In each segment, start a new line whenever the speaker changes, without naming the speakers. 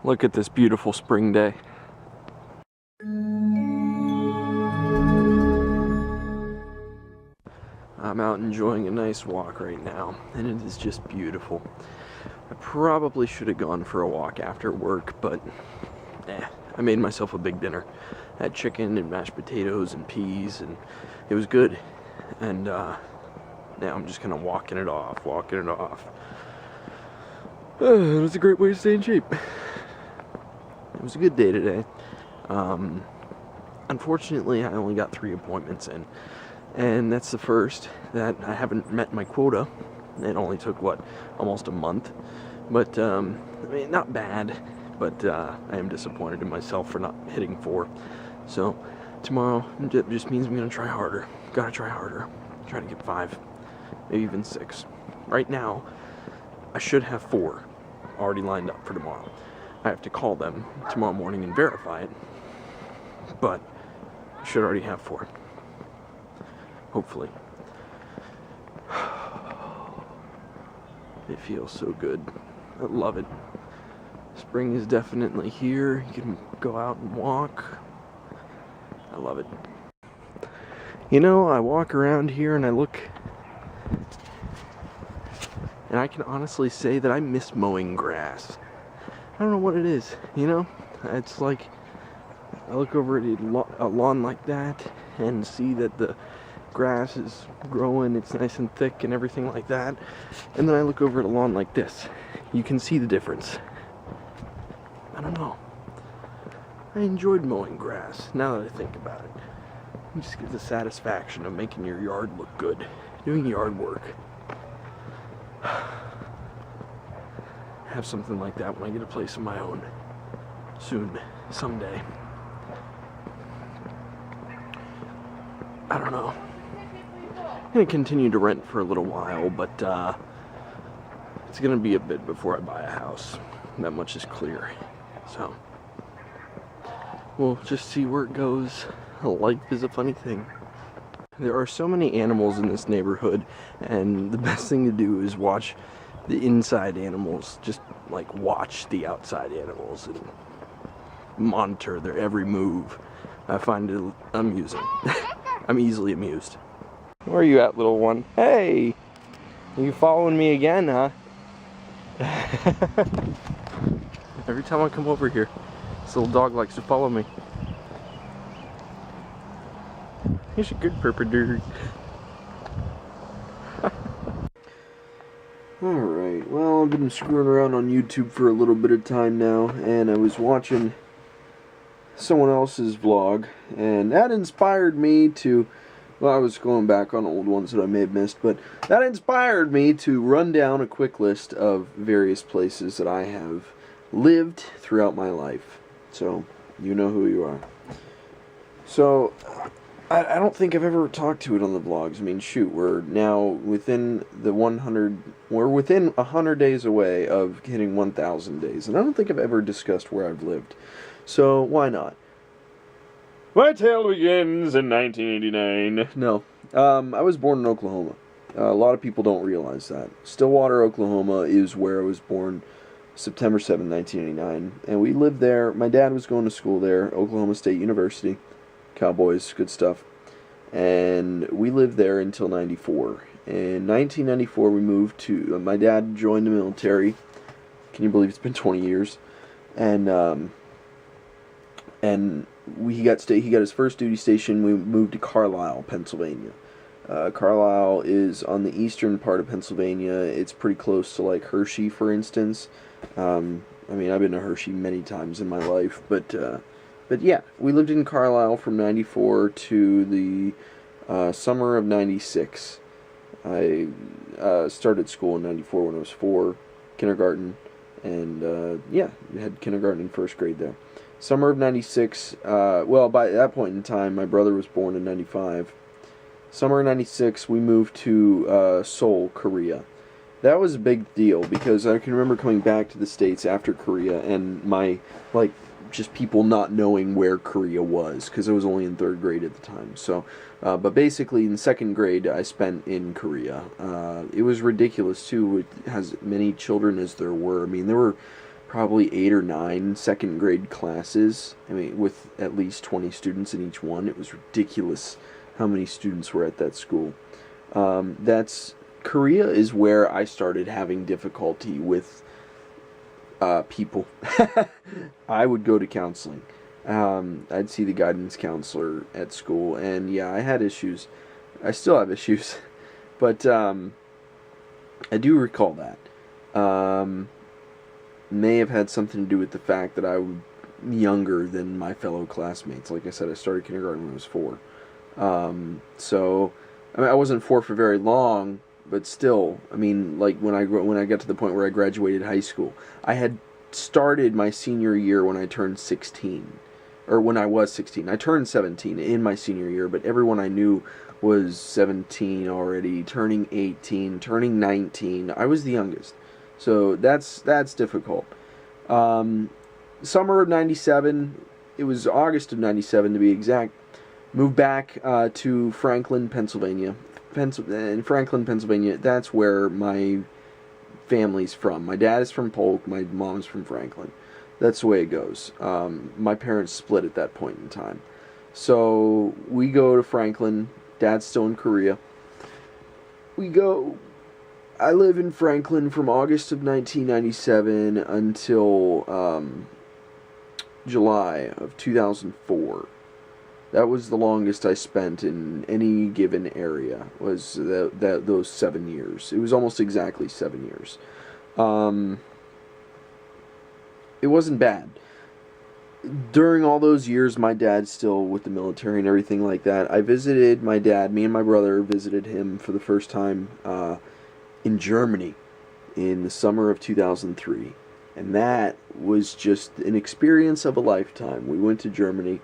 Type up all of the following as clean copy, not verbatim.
Look at this beautiful spring day. I'm out enjoying a nice walk right now, and it is just beautiful. I probably should have gone for a walk after work, but I made myself a big dinner. I had chicken and mashed potatoes and peas, and it was good. And now I'm just kind of walking it off. It's a great way to stay in shape. It was a good day today. Unfortunately, I only got 3 appointments in, and that's the first that I haven't met my quota. It only took, what, almost a month. But, I mean, not bad, but I am disappointed in myself for not hitting 4. So, tomorrow, it just means I'm going to try harder. Gotta try harder. Try to get 5, maybe even 6. Right now, I should have 4 already lined up for tomorrow. I have to call them tomorrow morning and verify it, but I should already have 4. Hopefully. It feels so good. I love it. Spring is definitely here. You can go out and walk. I love it. You know, I walk around here and I look, and I can honestly say that I miss mowing grass. I don't know what it is, you know? It's like, I look over at a lawn like that and see that the grass is growing, it's nice and thick and everything like that. And then I look over at a lawn like this. You can see the difference. I don't know. I enjoyed mowing grass, now that I think about it. You just get the satisfaction of making your yard look good. Doing yard work. Have something like that when I get a place of my own. Soon. Someday. I don't know. I'm going to continue to rent for a little while, but it's going to be a bit before I buy a house. That much is clear. So, we'll just see where it goes. Life is a funny thing. There are so many animals in this neighborhood, and the best thing to do is watch the inside animals. Just like watch the outside animals and monitor their every move. I find it amusing. I'm easily amused. Where are you at, little one? Hey! You following me again, huh? Every time I come over here, this little dog likes to follow me. He's a good purper. Alright, well, I've been screwing around on YouTube for a little bit of time now, and I was watching someone else's vlog, and that inspired me to, well, I was going back on old ones that I may have missed, but that inspired me to run down a quick list of various places that I have lived throughout my life. So, you know who you are. So, I don't think I've ever talked to it on the vlogs. I mean, shoot, we're now within the 100 days away of hitting 1,000 days, and I don't think I've ever discussed where I've lived. So, why not? My tale begins in 1989. No, I was born in Oklahoma. A lot of people don't realize that. Stillwater, Oklahoma is where I was born, September 7, 1989. And we lived there. My dad was going to school there, Oklahoma State University. Cowboys, good stuff. And we lived there until 94. In 1994, we moved to, my dad joined the military. Can you believe it's been 20 years? And he got his first duty station. We moved to Carlisle, Pennsylvania. Carlisle is on the eastern part of Pennsylvania. It's pretty close to like Hershey, for instance. I mean, I've been to Hershey many times in my life, but yeah, we lived in Carlisle from 94 to the summer of 96. I started school in 94 when I was 4, kindergarten, and yeah, had kindergarten and first grade there. Summer of 96, well, by that point in time, my brother was born in 95. Summer of 96, we moved to Seoul, Korea. That was a big deal, because I can remember coming back to the States after Korea, and my, like, just people not knowing where Korea was, because I was only in 3rd grade at the time. So, but basically in 2nd grade I spent in Korea. It was ridiculous too. It has many children as there were. I mean, there probably 8 or 9 second grade classes. I mean, with at least 20 students in each one. It was ridiculous how many students were at that school. Korea is where I started having difficulty with people. I would go to counseling. I'd see the guidance counselor at school, and yeah, I had issues. I still have issues, but I do recall that. May have had something to do with the fact that I was younger than my fellow classmates. Like I said, I started kindergarten when I was 4. So, I mean, I wasn't 4 for very long, but still, I mean, like when I got to the point where I graduated high school, I had started my senior year when I turned 16, or when I was 16. I turned 17 in my senior year, but everyone I knew was 17 already, turning 18, turning 19. I was the youngest, so that's difficult. Summer of '97, it was August of '97 to be exact. Moved back to Franklin, Pennsylvania. In Franklin, Pennsylvania, that's where my family's from. My dad is from Polk, my mom's from Franklin. That's the way it goes. My parents split at that point in time. So we go to Franklin. Dad's still in Korea. I live in Franklin from August of 1997 until July of 2004. That was the longest I spent in any given area, was those 7 years. It was almost exactly 7 years. It wasn't bad. During all those years, my dad's still with the military and everything like that. I visited my dad, me and my brother visited him for the first time in Germany in the summer of 2003. And that was just an experience of a lifetime. We went to Germany.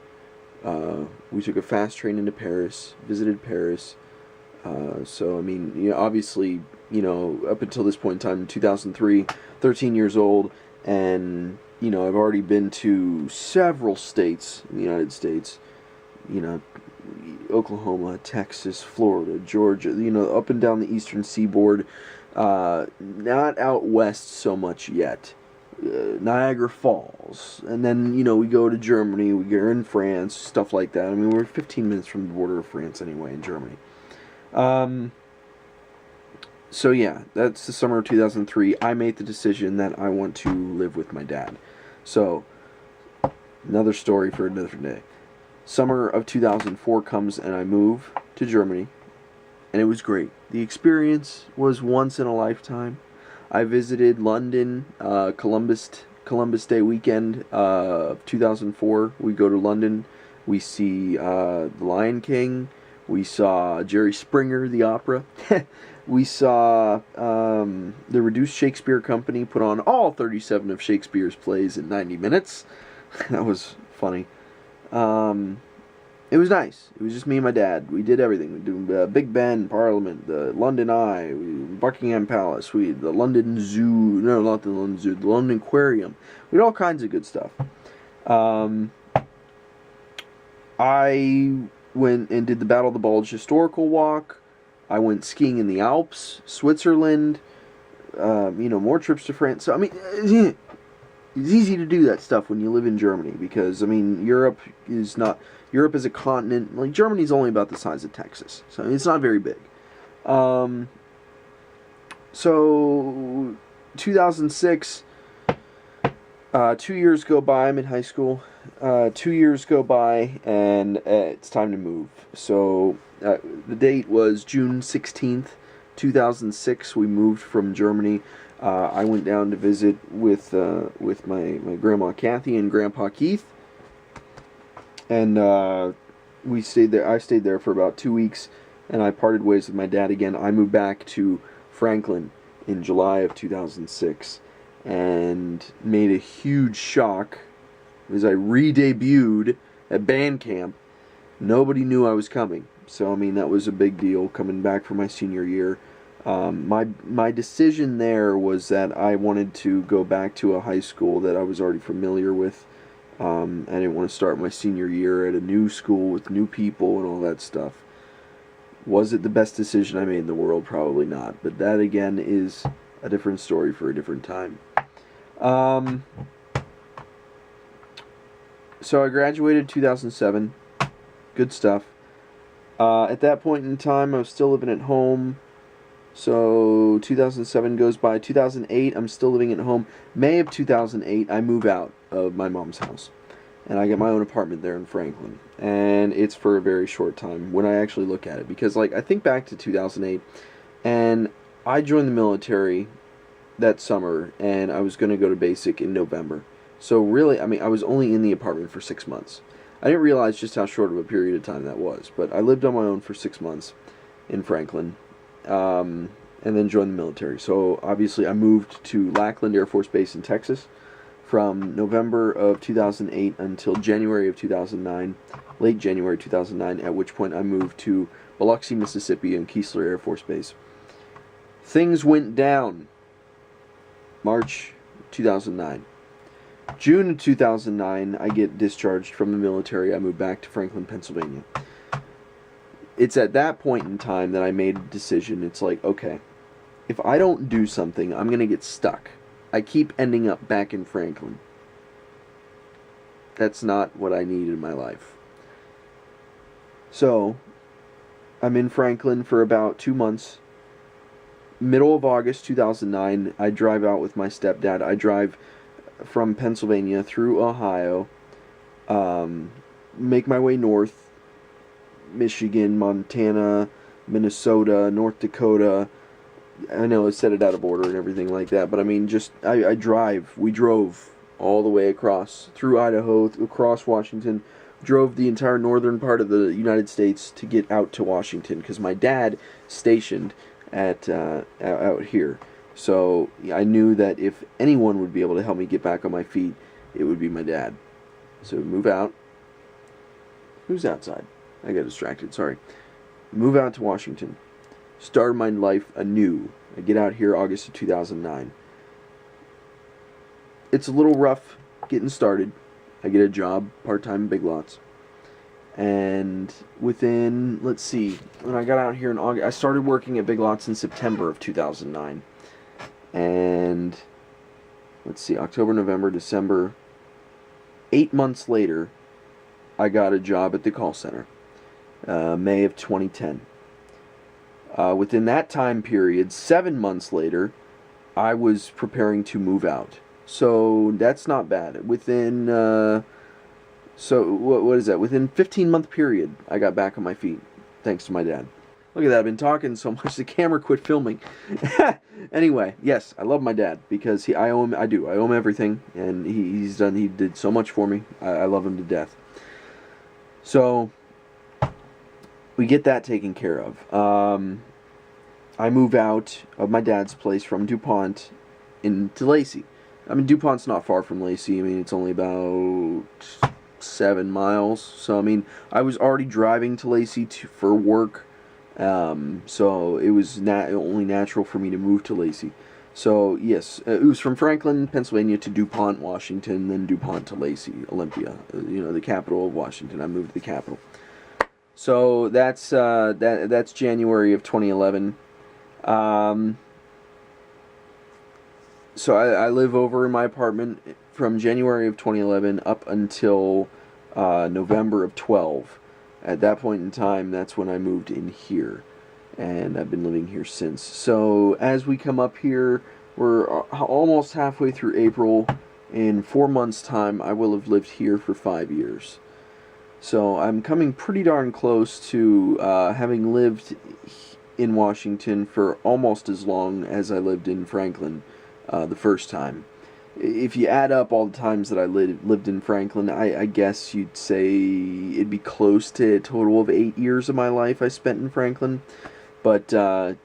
We took a fast train into Paris, visited Paris. So, I mean, you know, obviously, you know, up until this point in time, in 2003, 13 years old, and, you know, I've already been to several states in the United States, you know, Oklahoma, Texas, Florida, Georgia, you know, up and down the eastern seaboard, not out west so much yet. Niagara Falls, and then, you know, we go to Germany, we're in France, stuff like that. I mean, we're 15 minutes from the border of France anyway, in Germany. So yeah, that's the summer of 2003. I made the decision that I want to live with my dad. So, another story for another day. Summer of 2004 comes and I move to Germany, and it was great. The experience was once in a lifetime. I visited London, Columbus Day weekend of 2004. We go to London. We see The Lion King. We saw Jerry Springer, the opera. We saw the Reduced Shakespeare Company put on all 37 of Shakespeare's plays in 90 minutes. That was funny. It was nice. It was just me and my dad. We did everything. We did Big Ben, Parliament, the London Eye, Buckingham Palace, the London Zoo. No, not the London Zoo. The London Aquarium. We did all kinds of good stuff. I went and did the Battle of the Bulge historical walk. I went skiing in the Alps, Switzerland. You know, more trips to France. So I mean, it's easy to do that stuff when you live in Germany, because I mean, Europe is a continent. Like, Germany's only about the size of Texas, so it's not very big. So 2006, 2 years go by. I'm in high school. 2 years go by, and it's time to move. So the date was June 16th, 2006. We moved from Germany. I went down to visit with my grandma Kathy and Grandpa Keith, and we stayed there. I stayed there for about 2 weeks, and I parted ways with my dad again. I moved back to Franklin in July of 2006, and made a huge shock as I re-debuted at band camp. Nobody knew I was coming, so I mean, that was a big deal coming back for my senior year. My decision there was that I wanted to go back to a high school that I was already familiar with. I didn't want to start my senior year at a new school with new people and all that stuff. Was it the best decision I made in the world? Probably not. But that, again, is a different story for a different time. Um, so I graduated 2007. Good stuff. At that point in time, I was still living at home. So 2007 goes by. 2008, I'm still living at home. May of 2008, I move out of my mom's house. And I get my own apartment there in Franklin. And it's for a very short time when I actually look at it. Because, like, I think back to 2008, and I joined the military that summer, and I was going to go to basic in November. So really, I mean, I was only in the apartment for 6 months. I didn't realize just how short of a period of time that was. But I lived on my own for 6 months in Franklin. And then joined the military. So obviously I moved to Lackland Air Force Base in Texas from November of 2008 until January of 2009, late January 2009, at which point I moved to Biloxi, Mississippi and Keesler Air Force Base. Things went down March 2009. June of 2009, I get discharged from the military. I moved back to Franklin, Pennsylvania. It's at that point in time that I made a decision. It's like, okay, if I don't do something, I'm going to get stuck. I keep ending up back in Franklin. That's not what I need in my life. So, I'm in Franklin for about 2 months. Middle of August 2009, I drive out with my stepdad. I drive from Pennsylvania through Ohio, make my way north, Michigan, Montana, Minnesota, North Dakota. I know I said it out of order and everything like that, but I mean, just, I drive. We drove all the way across, through Idaho, across Washington, drove the entire northern part of the United States to get out to Washington, because my dad stationed at out here. So I knew that if anyone would be able to help me get back on my feet, it would be my dad. So move out. Who's outside? I got distracted, sorry. Move out to Washington. Start my life anew. I get out here August of 2009. It's a little rough getting started. I get a job, part-time in Big Lots. And within, let's see, when I got out here in August, I started working at Big Lots in September of 2009. And, let's see, October, November, December. 8 months later, I got a job at the call center. May of 2010. Within that time period, 7 months later, I was preparing to move out. So that's not bad. Within, so what is that? Within 15-month period, I got back on my feet, thanks to my dad. Look at that, I've been talking so much the camera quit filming. Anyway, yes, I love my dad because I owe him everything, and he did so much for me. I love him to death. So we get that taken care of. I move out of my dad's place from DuPont into Lacey. I mean, DuPont's not far from Lacey. I mean, it's only about 7 miles. So, I mean, I was already driving to Lacey for work. So it was only natural for me to move to Lacey. So, yes, it was from Franklin, Pennsylvania to DuPont, Washington, then DuPont to Lacey, Olympia, the capital of Washington. I moved to the capital. So that's January of 2011. So I live over in my apartment from January of 2011 up until November of 12. At that point in time, that's when I moved in here, and I've been living here since. So as we come up here, we're almost halfway through April. In 4 months' time, I will have lived here for 5 years. So I'm coming pretty darn close to having lived in Washington for almost as long as I lived in Franklin the first time. If you add up all the times that I lived in Franklin, I guess you'd say it'd be close to a total of 8 years of my life I spent in Franklin. But, honestly,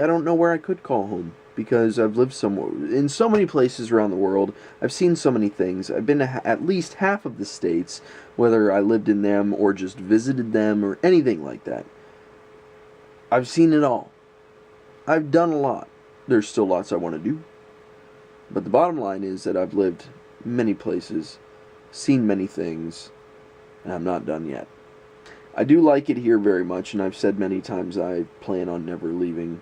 I don't know where I could call home, because I've lived in so many places around the world. I've seen so many things. I've been to at least half of the states, whether I lived in them or just visited them or anything like that. I've seen it all. I've done a lot. There's still lots I want to do. But the bottom line is that I've lived many places, seen many things, and I'm not done yet. I do like it here very much, and I've said many times I plan on never leaving.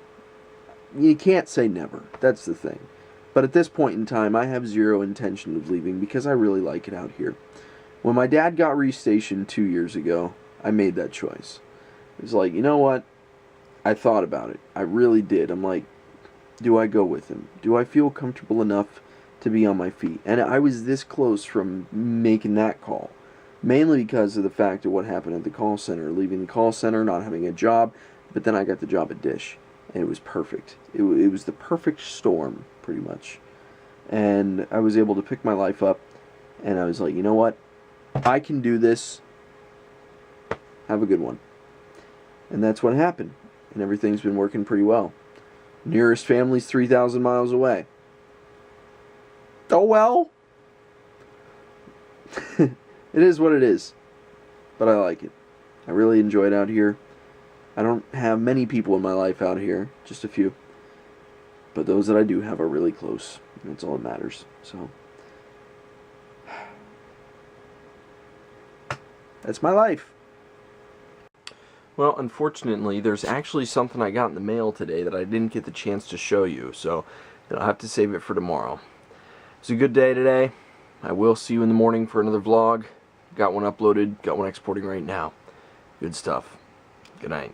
you can't say never. That's the thing. But at this point in time, I have zero intention of leaving because I really like it out here. When my dad got restationed 2 years ago, I made that choice. It was like, you know what? I thought about it. I really did. I'm like, do I go with him? Do I feel comfortable enough to be on my feet? And I was this close from making that call. Mainly because of the fact of what happened at the call center. Leaving the call center, not having a job. But then I got the job at Dish. And it was perfect. It was the perfect storm, pretty much. And I was able to pick my life up. And I was like, you know what? I can do this. Have a good one. And that's what happened. And everything's been working pretty well. Nearest family's 3,000 miles away. Oh well. It is what it is. But I like it. I really enjoy it out here. I don't have many people in my life out here. Just a few. But those that I do have are really close. And that's all that matters. So that's my life. Well, unfortunately, there's actually something I got in the mail today that I didn't get the chance to show you, so I'll have to save it for tomorrow. It's a good day today. I will see you in the morning for another vlog. Got one uploaded, got one exporting right now. Good stuff. Good night.